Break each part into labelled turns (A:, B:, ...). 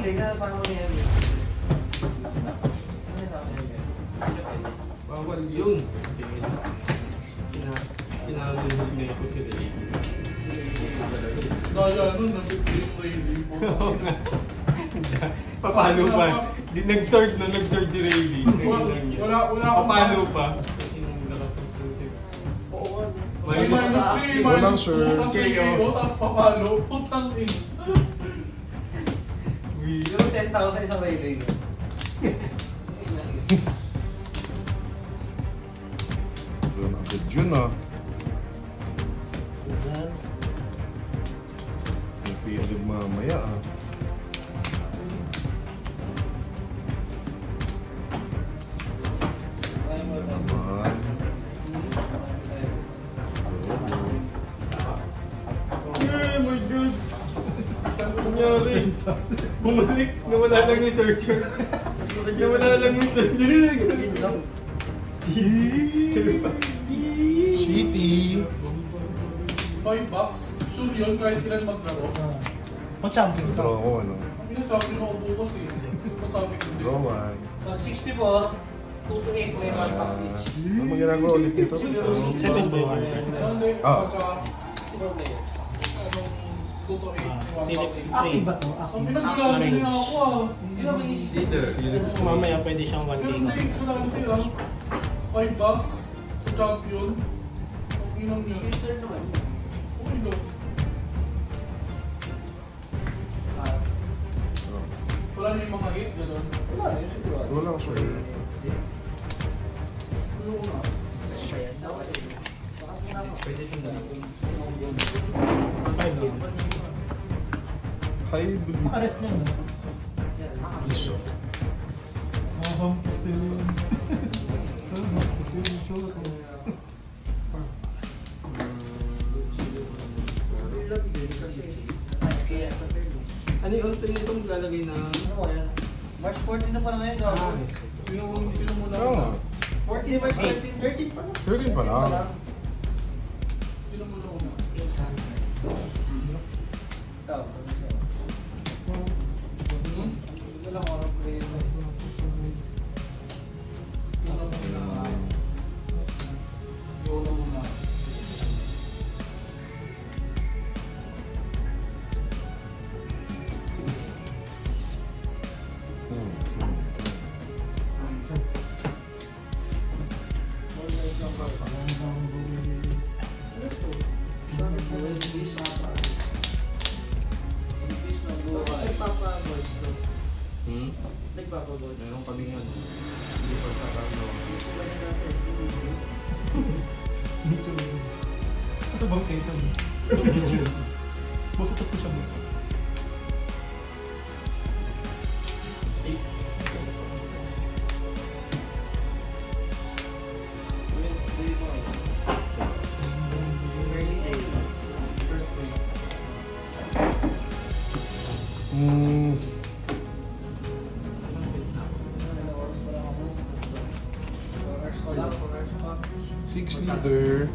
A: Hindi, kasama niya yan.
B: Bawal yun. Sinabi ko si Ray.
C: Daya nun, nag-play yung Rayleigh.
B: Papalo pa. Di nag-sort na nag-sort si Rayleigh.
C: Wala
B: papalo pa.
C: May minus 3, minus 2, tapos may KO, tapos papalo. Putang in.
A: Yung 10,000 isang Rayleigh.
D: Doon agad yun ah. May agad mamaya ah. Ganda naman.
B: Oh my God! Saan nangyari? Bumalik! Nawala lang yung searcher. Nawala lang yung searcher.
D: Shitty!
C: $5? Sure yun, kahit ilan maglaro.
E: Pa-champion ka.
D: Draw ko ano.
C: Pina-champion ako bukas eh. Masabi ko din.
D: Draw one.
A: Pag 64, 2 to 8 may one package.
D: Ano mang ginagawa ulit dito?
E: Second by one.
C: Hindi,
D: Ah.
C: pagka...
A: Siguro na yun.
C: Anong 2 to 8 may one
E: Silip
C: package.
E: active ba to?
C: Ang
E: Active.
C: pinagulami niya ako ah.
A: Hindi naman yung 60.
B: Leader.
E: So, mamaya pwede siyang 1K
C: Pero
E: ka.
C: hindi, malaki ah. $5 sa champion. Ang inang yun.
A: Register naman.
C: Okay daw. Wala na yung mga hit, gano'n.
A: Wala na yun siguro.
D: Draw lang sir.
C: Ano ko na?
A: Ayan, dapat yun. Baka muna ako.
B: Pwede siyang dalawin.
E: 5 lang.
D: Hybrid.
E: Nakares niya, no?
D: Iso.
E: Nakahampas yun.
B: Ano yung ultra nito maglalagay na...
A: Ano ko yan? March 14 na pala ngayon, gago.
C: Sino muna
D: Oo nga.
A: 14, March 13.
E: 13 pa lang.
D: 13 pa lang.
C: Sino muna una?
A: Ikaw, ano siya? Wala ko ang player mo.
C: Una muna. Una muna.
A: Nagpapagod.
B: Meron kami nga. Hindi pa sa kano.
E: Sa bangketa mo. Boss, ito po siya, boss.
A: Wednesday mo eh. Thursday. First week. Ilang oras pa lang ako. 4 hours pa lang, 4 hours pa.
D: 6 leader.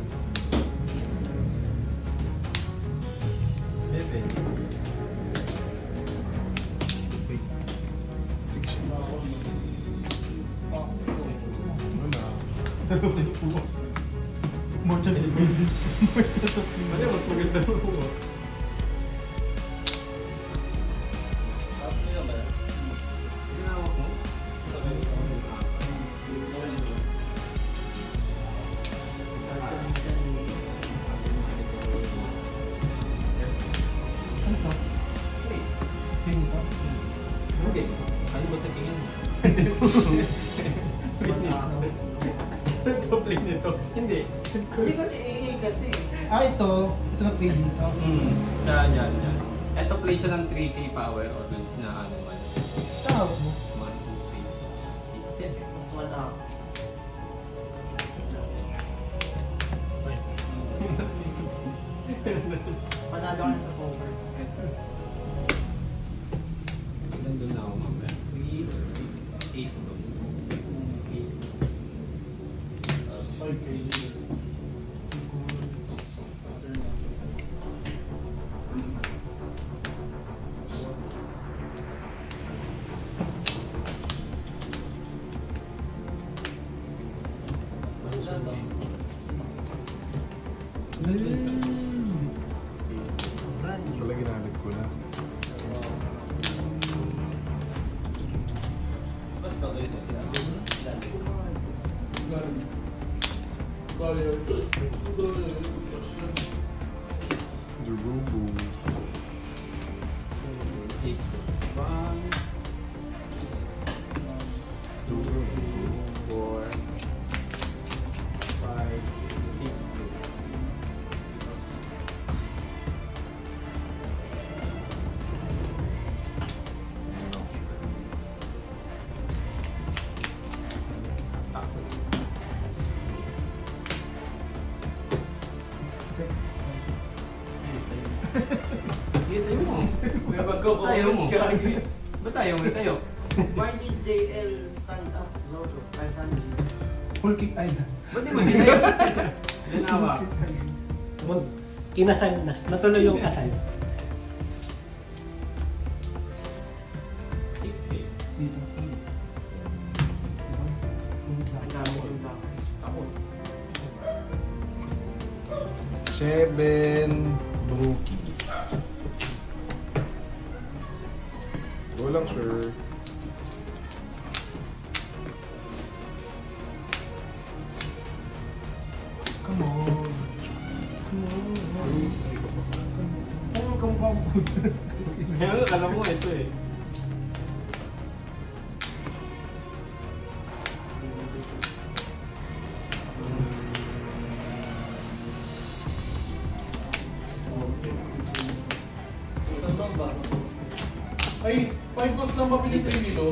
B: 7.
D: 6 Wala.
E: More chance of winning.
B: Ano mas maganda mo po?
A: Tapos nila ba?
B: Ginawak mo?
E: Ano to? Tingin to?
B: Hindi. Ano ba sa tingin mo? Ito play nito. Hindi.
A: Hindi kasi AA kasi.
E: Ito na play dito.
B: Siya yan. Ito play siya ng 3k power or na ano man.
E: Sa hawak mo.
B: 1, 2, 3, 6, 7.
A: Tapos wala. Panalo ka na sa poker.
B: Nandun na ako mamaya. 3, 6, 8.
C: 5K. Sayang. Sayang. Crush yan.
D: Durubu.
B: 4, 5, 6. Tayo mo.
A: May magko-comment
B: mo.
A: ka.
B: Ba't tayo mo tayo?
A: Why did JL stand up Zorro? Ay, Sanji.
E: Full kick island.
B: Ba't di mo tayo? Dinawa.
F: Kinasal na. Natuloy yung kasal.
B: 6K.
E: Dito.
A: Ang dami yung baka.
B: Ako.
D: 7 Brookie. Go lang, sir.
E: Come on. Ano kamukha mo?
B: Kaya nga, alam mo ito eh.
C: Ay, 5 cost lang ba pinipili nilo?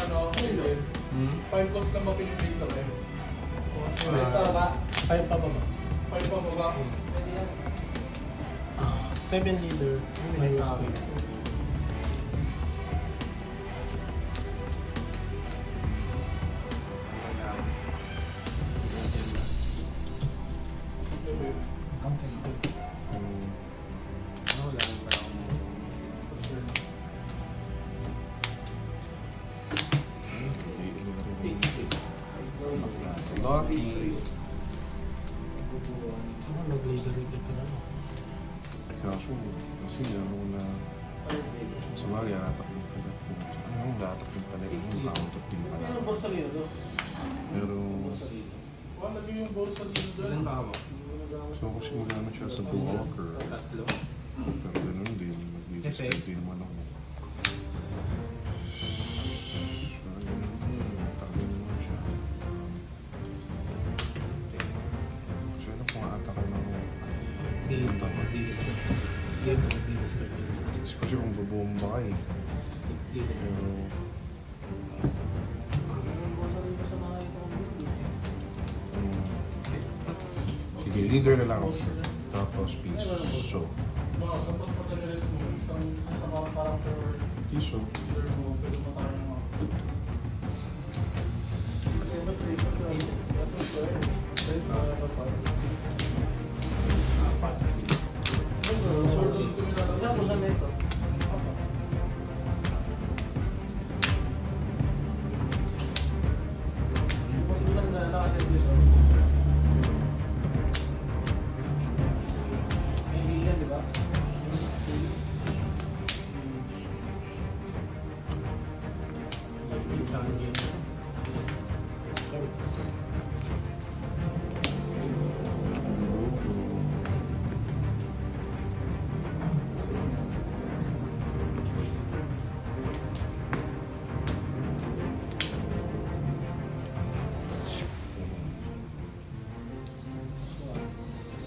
C: Ano? Hindi. 5 cost lang ba pinipili sa web?
F: Five pa ba ba?
C: 5 pa ba ba?
F: 7 leader. May space.
D: Lucky.
F: Ako nag-leader ka na.
D: Kaso, kasi ano na, sa bagay, atak yung pala po. Ano, atak yung pala yung counter team pala.
A: Ano boss sa lido?
D: Pero,
C: Wala lagi yung ball sa lino doon.
B: Ilan ba ako?
D: so kasi magano siya sa Walker.
B: Tatlo.
D: Pero ganun din, mag-discard din naman ako. Parang ganun din, atak din naman siya. So, ano kung atak ko ng
F: Game pa. Mag-discard. Game pa. Mag-discard.
D: kasi kung babomba ka eh.
B: 6 leader.
D: Pero, sige, leader na lang ako. Tapos piso.
C: Tapos pag nag-rest mo, isa sa mga character or
D: Piso.
C: leader mo, pwede mo tayo ng mga. Swords kami na
A: Ilan po sa neto? Pag-usan na nakasya dito. May billion, di ba?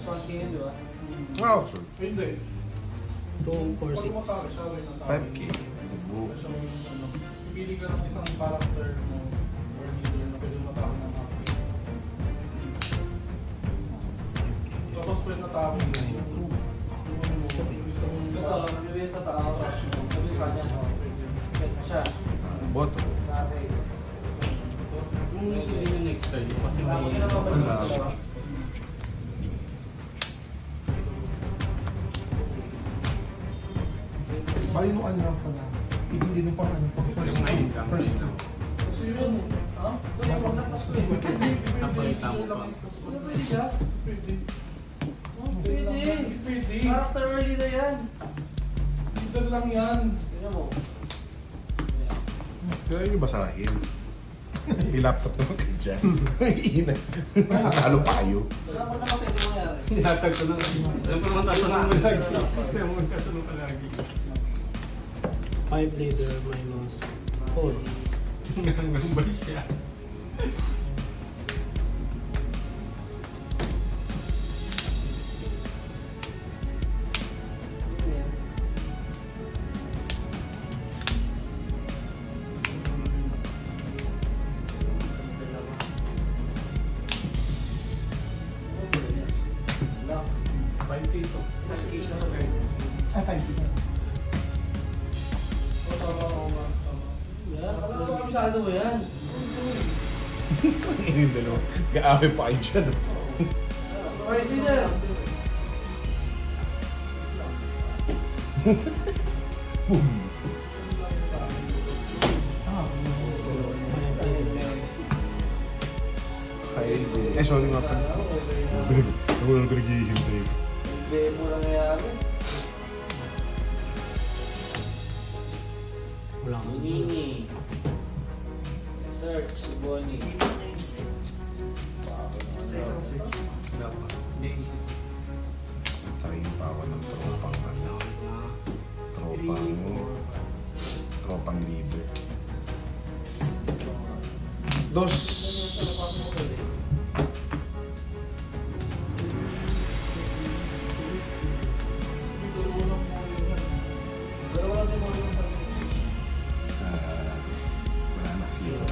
A: Swan King yun, di ba?
D: Wow, sir.
C: Hindi.
F: 2, 4,
C: Pag
F: 6.
C: umatake siya, wait ng tao.
D: 5K. Dubo.
C: Siya yung ano, pipili ka ng isang character mo or leader na pwede matake ng mga. Tapos pwede natake mo. Yung ano mo, yung isa mong
A: Ito, nabibigay sa tao.
C: trash mo.
A: Nabibigay sa kanya. Pwede siya.
D: Boto.
A: Sabi.
B: Kung hindi din yung next turn, kasi may...
A: Tapos sila mabalik sa dalawa.
E: Bali nung ano lang pala. Hindi nung pang ano.
B: Yung ngayon kang
E: First.
C: Kasi yun, ha? Kasi pag napasko eh.
B: Napakita mo pa.
A: Ano pwede siya?
C: Pwede.
A: Oh, pwede.
C: Pwede.
A: Character early na yan.
C: Leader lang yan.
A: Tingnan mo.
D: Kaya nyo basahin. May laptop naman ka dyan. Ina. Halo payo.
A: Wala mo naman pwede mangyari.
B: Hinatag ko lang. Alam ko naman tatanong mo lagi. Kaya mo tatanong ka lagi.
F: 5 leader minus 4.
B: Hanggang ba siya?
A: Masyado mo yan.
D: Yung dalawa. Gaawin pa kayo dyan.
A: Alright, leader.
D: Boom. Ay, sorry nga pala. Ako lang naghihintay.
A: Hindi mo nangyayari.
F: Wala akong
A: Nini. Search, Bonnie.
D: Tayo pa ako ng tropang leader. Dos. Wala na, zero.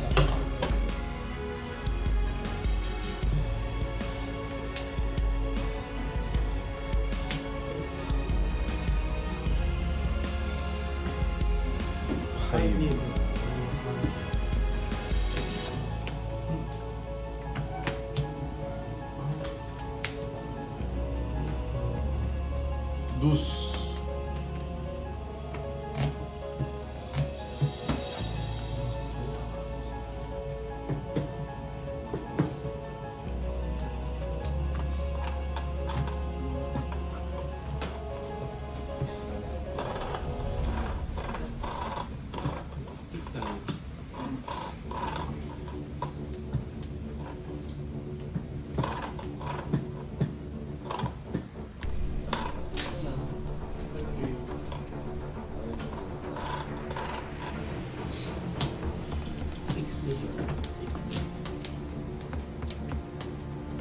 D: Five. Dus.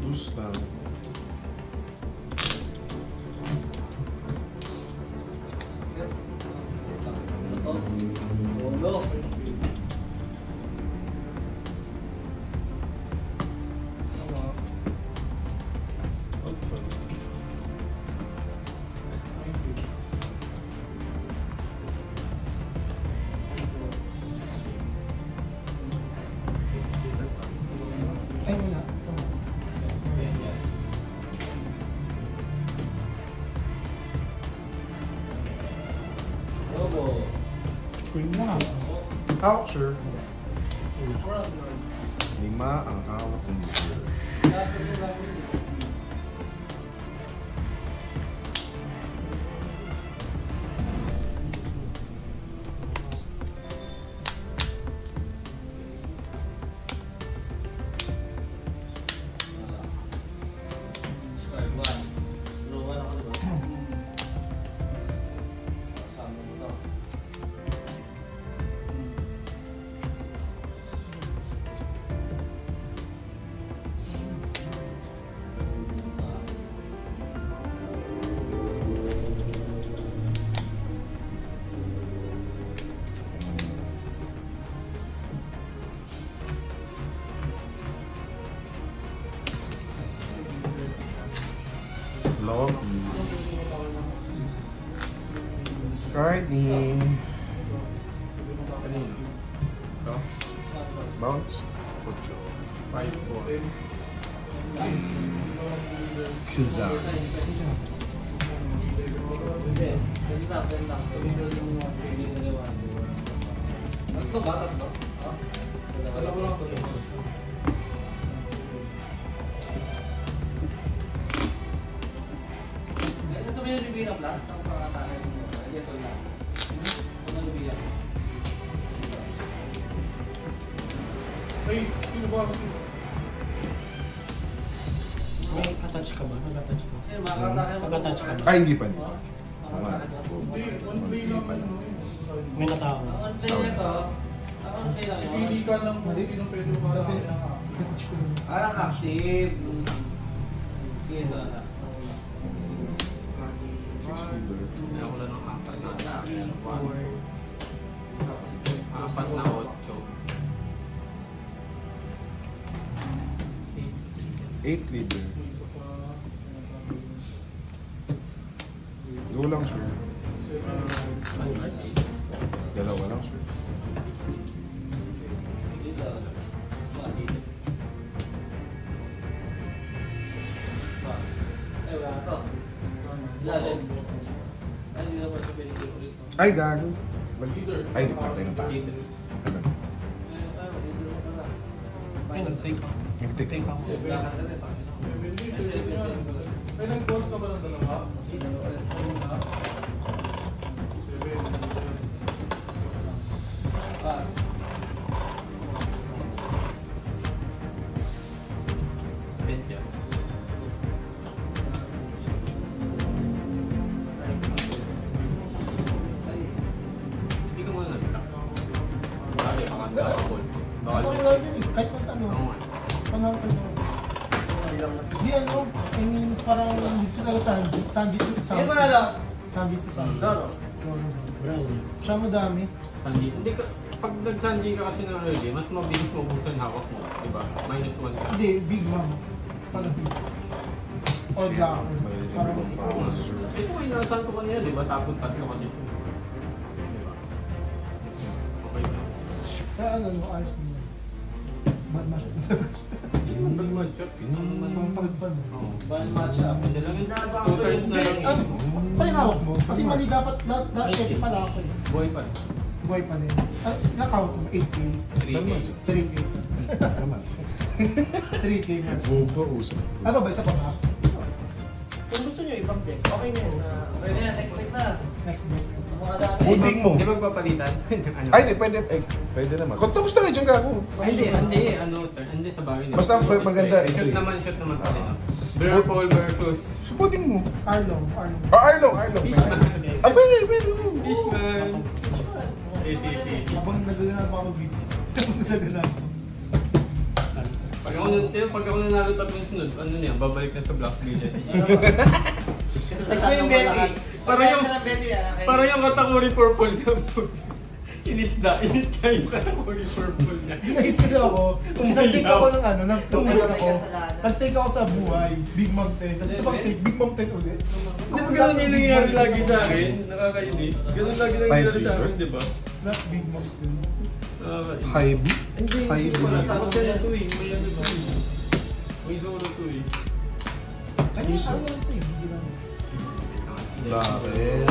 D: Dus lang.
A: Ulo.
E: Ay, wala.
A: Robo.
E: Queen na.
D: Hawak, sir. 5 ang hawak ng leader. Log. Discarding. Bounce. 8.
B: 5-4.
D: Shazam.
A: Tatlo ba? Tatlo?
C: Alam mo lang ito.
A: Ito ba yung Rubina Plus? Ang pangatake mo. Ito lang. Ito na Rubina.
C: Ay, sino ba? Sino?
F: May attach ka ba? Nag-attach ka?
A: Eh, makakatake mo.
F: Nag-attach ka ba?
D: Ay, hindi pa, hindi pa.
C: Ha?
D: Oo nga.
C: Hindi, one play lang
D: pa
C: yun.
F: May natao.
A: Ang play nito, ang play lang yun.
C: Pili ka lang kung sino pwede umatake ng
E: Ikatouch ko lang.
A: Parang active. Sige ba?
D: 6 leader.
B: Wala nang apat na.
A: Tapos,
B: Apat na
D: 8 leader. Go lang, sir. Dalawa lang, sir.
A: eh, wala to. Lalim. Ay, hindi naman sabihin ko ulit.
D: Ay, gago. Ay, di patay ng tao. Ano?
F: Ay, nag-take ako.
D: Nag-take
F: ako.
C: Ay, nag-post ka ba ng dalawa? Ayun na.
B: 7. Hindi ka muna nag-block. Bakit? Baka
E: Ako rin lang yun eh. Kahit ano. Panahon ko lang. Hindi ano. I mean, parang dito talaga sandwich to
A: Sige
E: sandwich.
A: pa na lang.
E: Sandwich to sandwich.
A: Zoro.
F: Brown.
E: Siya mo dami.
B: Sanji. Hindi ka, pag nag-sanji ka kasi ng early, mas mabilis mabusan hawak mo. Diba? -1 ka.
E: Hindi, Big Mom. Parang dito. O Jack. Parang
B: Ito ay nasan ko kanina, diba? Tapos tatlo kasi ito. Diba? Okay na.
E: kaya ano, no, ayos niya. Bad match.
B: Hindi naman nag-matchup. Yun ang
E: Pang
B: naman.
E: pagpan.
B: Oo.
A: Bad matchup.
B: Hindi lang yun. 2 turns na lang
E: Ano?
B: yun.
E: Palinawak mo. Kasi mali dapat, check pala ako eh.
B: Boy pa.
E: Buhay pa rin. Na-count mo, 8K.
B: 3K.
E: 3K. 3K na.
D: Boba, usap.
E: Ano ba, isa pa ba?
A: Kung gusto nyo ibang deck, okay na yun. Okay na yan, next deck na.
E: Next day.
A: Mga dami.
D: Puding mo.
B: Hindi magpapalitan? Ano?
D: Ay, hindi. Pwede. Eh, pwede naman. Kung tapos na dyan gago.
B: Hindi. Ano, hindi sa bagay na.
D: Basta maganda,
B: Shoot
D: ito eh.
B: naman pa rin. Burpole versus
D: So, puding mo.
E: Arlong.
D: Arlong.
B: Fishman.
D: Ah, pwede.
B: Fishman. Si.
E: Habang nagaganap ako mag-video. Habang nagaganap.
B: Pag ako nanalo tatlong sunod, ano niya, babalik na sa Black Media.
A: Next mo yung Betty.
B: Parang yung-
A: Parang Betty yan. okay.
B: Parang yung katakuri purple niya. Inisda yung katakuri purple niya.
E: Nais kasi ako. Nag-take ako ng ano, nag-take ako sa buhay. Big Mom 10. Tapos sa pag-take, Big Mom 10 ulit.
B: Di ba ganun yung nangyayari lagi sa akin? Nakakainis. Ganun lagi nangyayari sa akin, di ba?
E: Not Big Mom 10.
B: Nakakainis.
D: High B?
B: Hindi,
D: High B.
B: wala sa akin na ito eh. May ano to eh. May solo to eh.
E: Kaya
D: Iso.
E: ano ito eh. Hindi lang.
D: Bakit?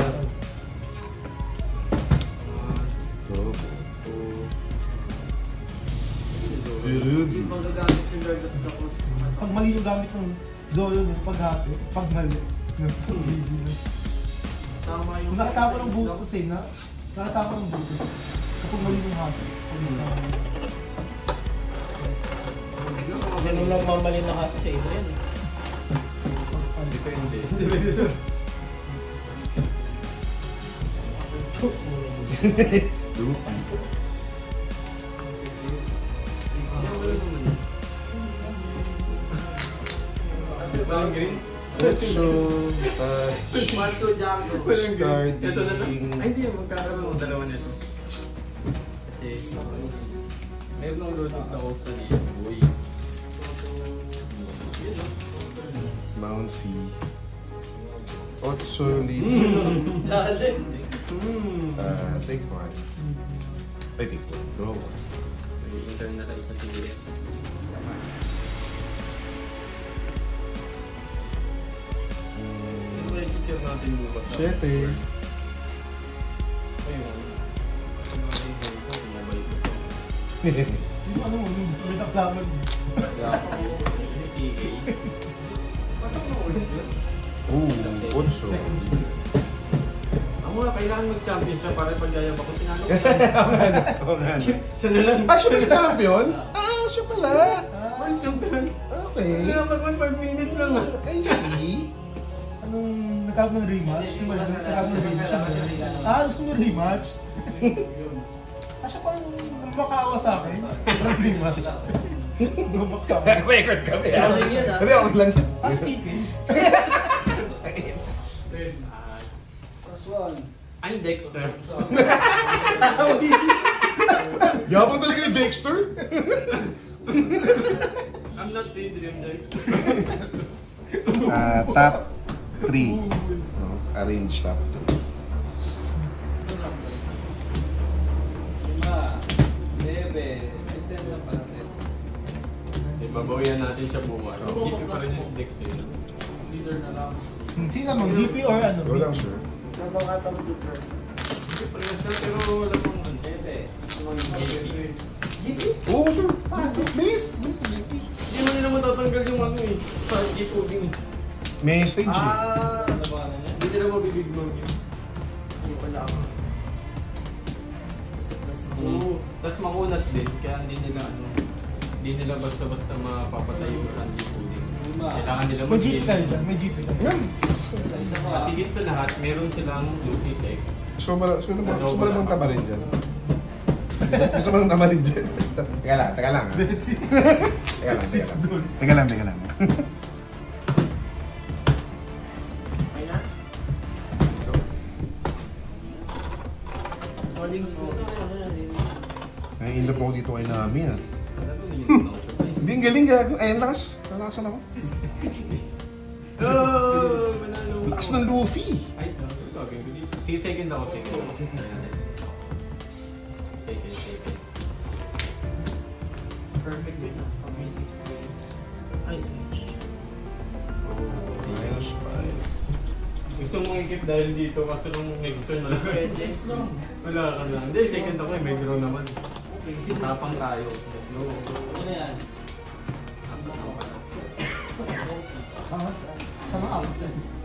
D: Dude.
A: Magagamit yung Lord of the Coast.
E: Pag mali yung gamit ng Zolo ng paghati, pag mali. Video na.
A: Tama yung
E: Kung nakatapa ng butos eh, nakatapa ng butos. Kapag mali yung hati.
F: Ganun lang mamali na hati sa Adrian eh.
B: Depende.
D: Dude.
B: Parang green?
D: Otso, touch,
A: Marco Django.
D: discarding.
B: Ito na lang. Ay, hindi. Magkakaroon ng dalawa nito. Kasi, meron ng load of the host na niya. Boy.
D: Mount C. Otso, lead.
A: Lalim.
D: Take one. I take one. Draw one.
B: Intern na tayo sa sige. Ano ba yung teacher natin bukas?
D: 7.
B: Ayun. Ano ba yung game ko? Mobile ko.
E: Hindi mo ano mo, may taplaman mo.
B: PK.
A: Pasok mo ulit yun.
D: Ooh, Otso.
B: Ang muna, kailangan mag-champion siya para pagyayab ako. Tinalo ko.
D: Oo nga.
B: Sana lang.
D: Ah, siya may champion? siya pala.
B: World champion.
D: Okay.
B: Kaya naman 5 minutes lang ah.
D: I see.
E: Anong nagkakaroon ng rematch? Di ba? Nagkakaroon ng rematch. Gusto mo rematch? Siya pang makaawa sa akin. Walang rematch. Gumakta.
D: Record kami. Hindi, okay lang.
E: Speaking.
A: First one.
B: I'm Dexter.
D: Yabang talaga ni Dexter.
B: I'm not Adrian Dexter.
D: Top 3. No, arrange top 3.
A: 5, 9, 10 lang pala.
B: Babawian natin siya bukas. GP pa rin yung Dexter.
C: Leader na lang.
E: Sino naman? GP or ano?
D: Go lang, sir.
B: GP pa rin siya pero wala pang ano. GP.
E: GP?
D: Oo, sir.
E: Bilis! Bilis na GP.
B: Hindi mo nila matatanggal yung ano eh. Sa GP din.
D: May stage eh.
A: Ano ba ano niya?
B: Hindi nila mabibigmog yun.
A: Hindi pala ako.
B: Tapos makunat din, kaya hindi nila basta-basta mapapatay yung Randy Pudding. Kailangan nila
E: May GP tayo dyan. May GP tayo.
A: Isa pa.
B: At higit sa lahat, meron silang Luffy Sec.
D: Gusto mo lang tama rin dyan. Gusto mo lang tama rin dyan. Teka lang. Teka lang. Nai-inlove ako dito kay Nami ah. Hindi, ang galing kaya. Ay, ang lakas. Nalakasan ako.
B: Oh, manalo.
D: Lakas ng Luffy.
B: Ay, okay. Sige, second ako. Second.
A: Perfect win na. Pag-may 6 win. Ice Age.
D: Minus 5.
B: Gusto mong ikip dahil dito kasi nung next turn wala ka. Wala ka lang. Hindi, second ako eh. May draw naman. Tapang tayo. Let's go.
A: Ano na yan?
E: Sama out.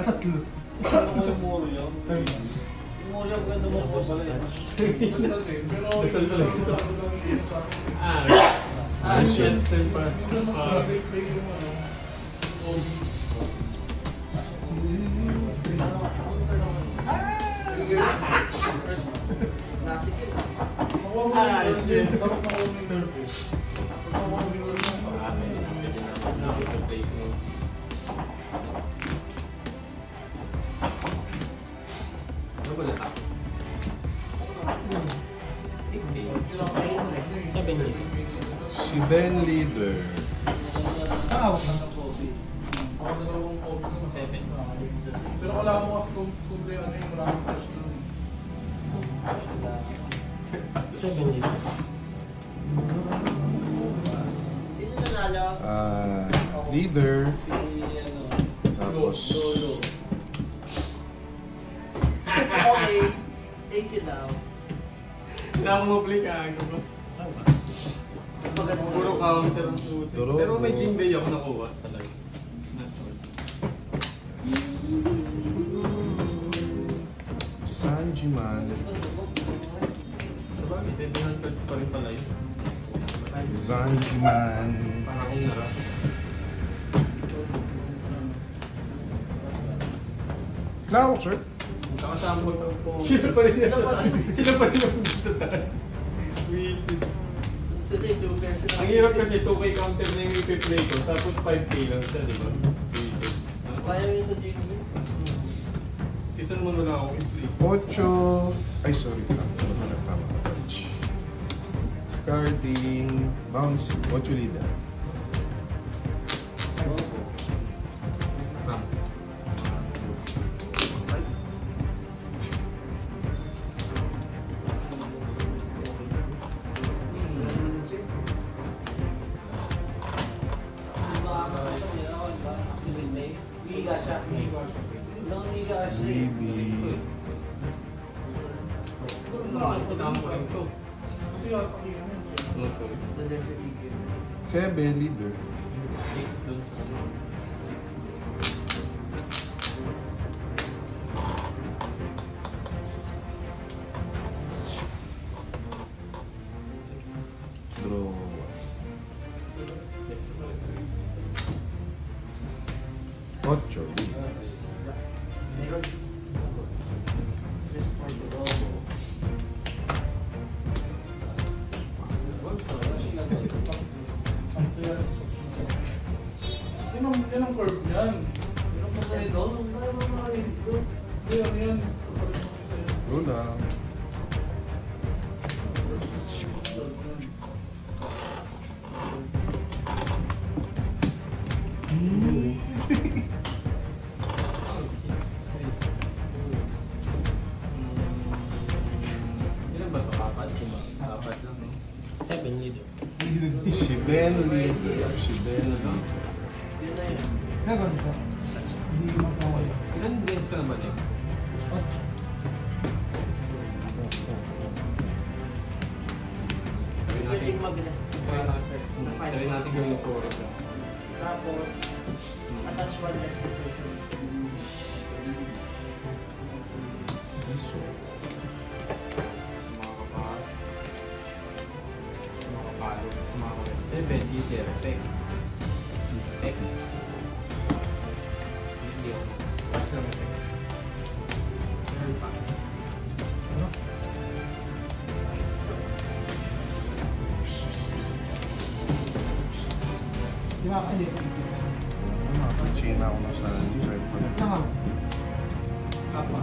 E: Tatlo.
A: Ano ko yung muro yun? Yung muro yung ganda mo po pala yan.
C: Ganda din. Pero
B: Dasal talaga.
C: yung sa akin.
D: Nice yun.
B: Turn pass.
C: Mas play yung ano.
A: Classic yun.
C: Makuha mo yung turn. Dapat makuha mo yung turn. Pag makuha mo yung turn.
B: Ano ba lahat?
D: Si Ben Leader.
E: Nakawak lang.
C: Ako dalawang copy ko.
B: 7.
C: Pero kailangan mo kasi kung play ano yung maraming push doon.
A: 7 yun. Sino nanalo?
D: Leader.
A: Si ano?
D: Tapos,
A: Lolo. Okay. Thank you daw.
B: Kailangan mo play ka. Puro counter ang suit.
D: Duro.
B: Pero may Jinbei ako nakuha sa live.
D: Sanjiman.
B: Sabagay, 700 pa rin pala yun.
D: Sanjiman.
B: Parang akong nara.
D: Lawak, sir.
B: Kakasama ko po. Sila pa rin yung sa taas. Wisit.
A: Sila yung 2 pairs sila.
B: Ang hirap kasi 2K counter na yung ipi-play ko, tapos 5K lang siya, di ba? Wisit.
A: Sayang yun sa GP.
B: Season mo wala akong i-play.
D: 8. Ay, sorry. Tama. Discarding. Bounce. 8 leader.
B: Ram.
A: Higa siya. Ilang higa siya.
D: Maybe.
B: Nakakitama ko rin to.
C: Kasi pakita mo yun.
B: No choice.
A: The desert eagle.
D: 7 leader.
B: 6 dun sa ano.
D: Draw. Ocho.
C: Yan ang curve niyan. Yan.
D: Luna.
B: Ilan ba ito? Apat? Apat lang, no?
F: 7 lead.
D: Si Ben leader. Si Ben leader.
E: Gagawin ito. Hindi magkawala.
B: Ilan games ka naman eh?
G: Pwedeng mag-last
B: Try natin gawin yung story ko.
G: Tapos, attach one last person.
D: Iso.
B: Seven, leader, effect. Pas lang effect.
E: Di ba? Hindi.
D: Nakapag-chain ako ng Sanji. Sabi ko na.
E: Naka.
B: Apa?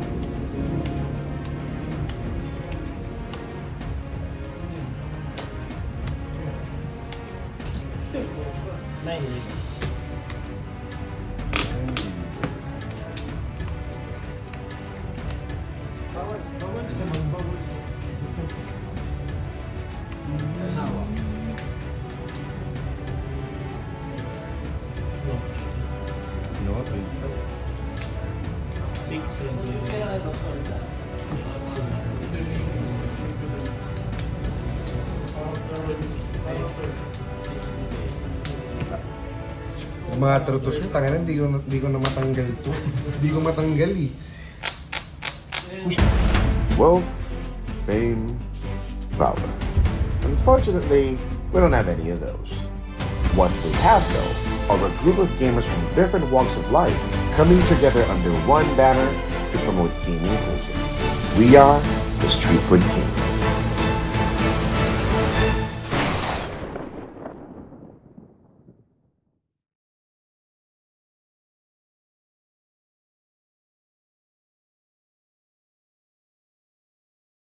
F: Nine lead.
D: No, 3.
F: 6 and
D: Mga trutos mo, tangan hindi ko na matanggal to. Hindi ko matanggal eh.
H: Wealth, fame, power. Unfortunately, we don't have any of those. What we have, though, are a group of gamers from different walks of life coming together under one banner to promote gaming culture. We are the Street Food Kings.